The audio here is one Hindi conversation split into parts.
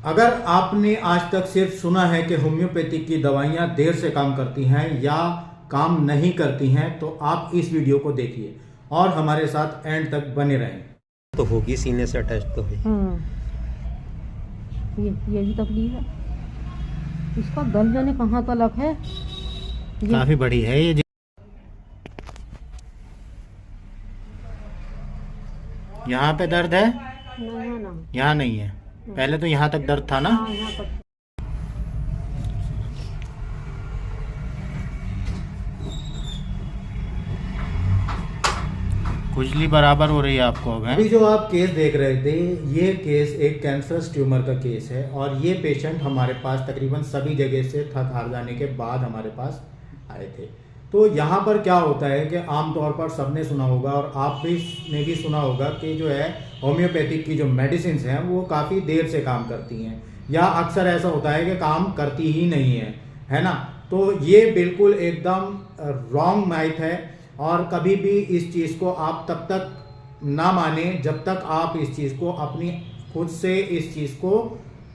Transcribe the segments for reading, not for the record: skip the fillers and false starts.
अगर आपने आज तक सिर्फ सुना है कि होम्योपैथिक की दवाइयाँ देर से काम करती हैं या काम नहीं करती हैं, तो आप इस वीडियो को देखिए और हमारे साथ एंड तक बने रहें। तो होगी, सीने से अटैच तो है। ये भी तकलीफ है। इसका गल जाने कहाँ तलक है। काफी बड़ी है ये। यहाँ पे दर्द है? ना यहाँ नहीं है। पहले तो यहाँ तक दर्द था ना? हाँ, यहाँ पर खुजली बराबर हो रही है आपको अब? अभी जो आप केस देख रहे थे, ये केस एक कैंसरस ट्यूमर का केस है और ये पेशेंट हमारे पास तकरीबन सभी जगह से थक हार जाने के बाद हमारे पास आए थे। तो यहाँ पर क्या होता है कि आमतौर पर सबने सुना होगा और आप भी ने भी सुना होगा कि जो है होम्योपैथिक की जो मेडिसिन हैं वो काफ़ी देर से काम करती हैं, या अक्सर ऐसा होता है कि काम करती ही नहीं है ना? तो ये बिल्कुल एकदम रॉन्ग माइथ है और कभी भी इस चीज़ को आप तब तक ना माने जब तक आप इस चीज़ को अपनी खुद से इस चीज़ को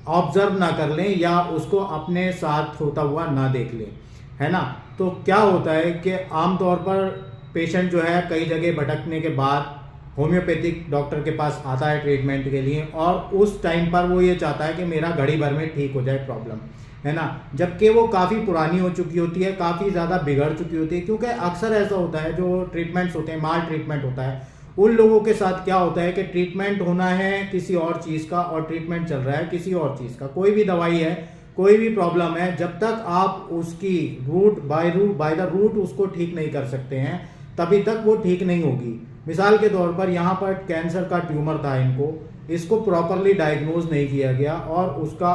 ऑब्जर्व ना कर लें या उसको अपने साथ होता हुआ ना देख लें, है ना? तो क्या होता है कि आमतौर पर पेशेंट जो है कई जगह भटकने के बाद होम्योपैथिक डॉक्टर के पास आता है ट्रीटमेंट के लिए और उस टाइम पर वो ये चाहता है कि मेरा घड़ी भर में ठीक हो जाए प्रॉब्लम, है ना? जबकि वो काफ़ी पुरानी हो चुकी होती है, काफ़ी ज़्यादा बिगड़ चुकी होती है। क्योंकि अक्सर ऐसा होता है जो ट्रीटमेंट्स होते हैं, माल ट्रीटमेंट होता है, उन लोगों के साथ क्या होता है कि ट्रीटमेंट होना है किसी और चीज़ का और ट्रीटमेंट चल रहा है किसी और चीज़ का। कोई भी दवाई है, कोई भी प्रॉब्लम है, जब तक आप उसकी बाय द रूट उसको ठीक नहीं कर सकते हैं तभी तक वो ठीक नहीं होगी। मिसाल के तौर पर यहाँ पर कैंसर का ट्यूमर था, इसको प्रॉपरली डायग्नोज नहीं किया गया और उसका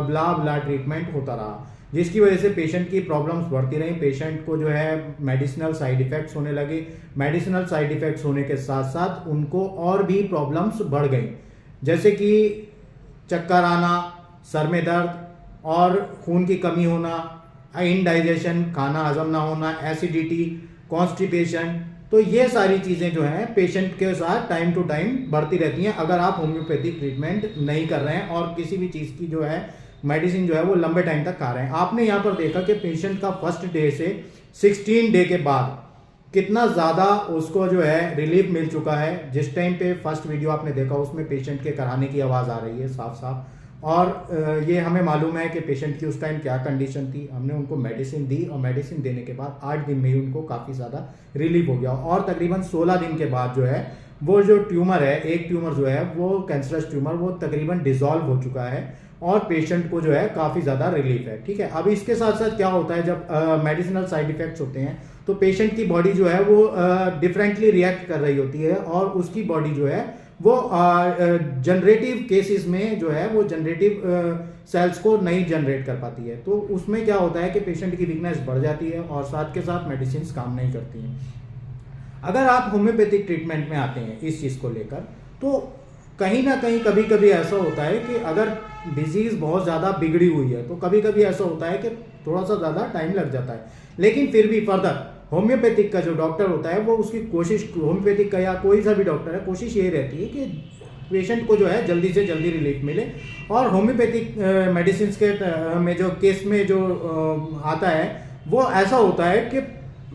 ब्ला ब्ला ट्रीटमेंट होता रहा, जिसकी वजह से पेशेंट की प्रॉब्लम्स बढ़ती रही। पेशेंट को जो है मेडिसिनल साइड इफेक्ट्स होने लगे। मेडिसिनल साइड इफेक्ट्स होने के साथ साथ उनको और भी प्रॉब्लम्स बढ़ गई, जैसे कि चक्कर आना, सर में दर्द और खून की कमी होना, इनडाइजेशन, खाना हजम ना होना, एसिडिटी, कॉन्स्टिपेशन। तो ये सारी चीज़ें जो हैं पेशेंट के साथ टाइम टू टाइम बढ़ती रहती हैं अगर आप होम्योपैथिक ट्रीटमेंट नहीं कर रहे हैं और किसी भी चीज़ की जो है मेडिसिन जो है वो लंबे टाइम तक खा रहे हैं। आपने यहाँ पर देखा कि पेशेंट का फर्स्ट डे से 16 डे के बाद कितना ज़्यादा उसको जो है रिलीफ मिल चुका है। जिस टाइम पे फर्स्ट वीडियो आपने देखा उसमें पेशेंट के कराने की आवाज़ आ रही है साफ साफ, और ये हमें मालूम है कि पेशेंट की उस टाइम क्या कंडीशन थी। हमने उनको मेडिसिन दी और मेडिसिन देने के बाद 8 दिन में ही उनको काफ़ी ज़्यादा रिलीफ हो गया और तकरीबन 16 दिन के बाद जो है वो जो ट्यूमर है, एक ट्यूमर जो है वो कैंसरस ट्यूमर, वो तकरीबन डिसॉल्व हो चुका है और पेशेंट को जो है काफ़ी ज़्यादा रिलीफ है। ठीक है, अब इसके साथ साथ क्या होता है, जब मेडिसिनल साइड इफेक्ट्स होते हैं तो पेशेंट की बॉडी जो है वो डिफरेंटली रिएक्ट कर रही होती है और उसकी बॉडी जो है वो जनरेटिव केसेस में जो है वो जनरेटिव सेल्स को नहीं जनरेट कर पाती है। तो उसमें क्या होता है कि पेशेंट की वीकनेस बढ़ जाती है और साथ के साथ मेडिसिन काम नहीं करती हैं। अगर आप होम्योपैथिक ट्रीटमेंट में आते हैं इस चीज़ को लेकर, तो कहीं ना कहीं कभी कभी ऐसा होता है कि अगर डिजीज़ बहुत ज़्यादा बिगड़ी हुई है तो कभी कभी ऐसा होता है कि थोड़ा सा ज़्यादा टाइम लग जाता है, लेकिन फिर भी फर्दर होम्योपैथिक का जो डॉक्टर होता है वो उसकी कोशिश, होम्योपैथिक का या कोई सा भी डॉक्टर है, कोशिश ये रहती है कि पेशेंट को जो है जल्दी से जल्दी रिलीफ मिले। और होम्योपैथिक मेडिसिन के में जो केस में जो आता है वो ऐसा होता है कि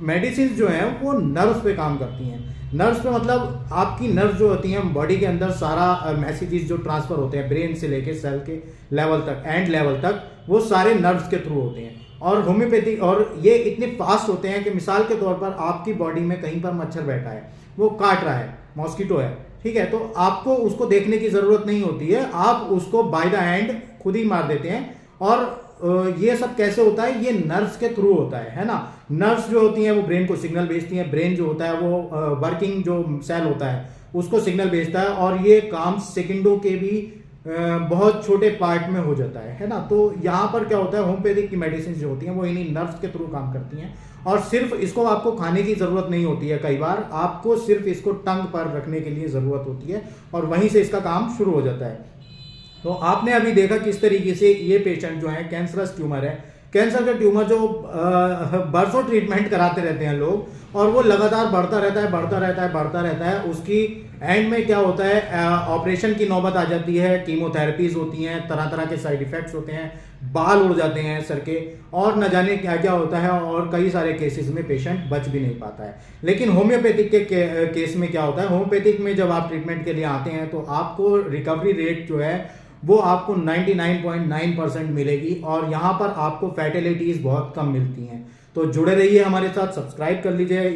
मेडिसिन जो हैं वो नर्व्स पे काम करती हैं। नर्व्स पे मतलब आपकी नर्व्स जो होती हैं बॉडी के अंदर सारा मैसेजेस जो ट्रांसफर होते हैं ब्रेन से लेके सेल के लेवल तक, एंड लेवल तक, वो सारे नर्व्स के थ्रू होते हैं। और होम्योपैथी और ये इतने फास्ट होते हैं कि मिसाल के तौर पर आपकी बॉडी में कहीं पर मच्छर बैठा है, वो काट रहा है, मॉस्किटो है, ठीक है, तो आपको उसको देखने की जरूरत नहीं होती है, आप उसको बाय द हैंड खुद ही मार देते हैं। और ये सब कैसे होता है, ये नर्व्स के थ्रू होता है ना। नर्व्स जो होती हैं वो ब्रेन को सिग्नल भेजती हैं, ब्रेन जो होता है वो वर्किंग जो सेल होता है उसको सिग्नल भेजता है और ये काम सेकंडों के भी बहुत छोटे पार्ट में हो जाता है ना। तो यहाँ पर क्या होता है, होम्योपैथिक की मेडिसिन जो होती हैं वो इन्हीं नर्व्स के थ्रू काम करती हैं और सिर्फ इसको आपको खाने की जरूरत नहीं होती है, कई बार आपको सिर्फ इसको टंग पर रखने के लिए जरूरत होती है और वहीं से इसका काम शुरू हो जाता है। तो आपने अभी देखा किस तरीके से ये पेशेंट जो है कैंसरस ट्यूमर है, कैंसर का ट्यूमर जो बरसों ट्रीटमेंट कराते रहते हैं लोग और वो लगातार बढ़ता रहता है। उसकी एंड में क्या होता है, ऑपरेशन की नौबत आ जाती है, कीमोथेरेपीज होती हैं, तरह तरह के साइड इफेक्ट्स होते हैं, बाल उड़ जाते हैं सर के, और न जाने क्या क्या होता है, और कई सारे केसेस में पेशेंट बच भी नहीं पाता है। लेकिन होम्योपैथिक के केस में क्या होता है, होम्योपैथिक में जब आप ट्रीटमेंट के लिए आते हैं तो आपको रिकवरी रेट जो है वो आपको 99.9% मिलेगी, और यहाँ पर आपको फैटेलिटीज बहुत कम मिलती हैं। तो जुड़े रहिए हमारे साथ, सब्सक्राइब कर लीजिए।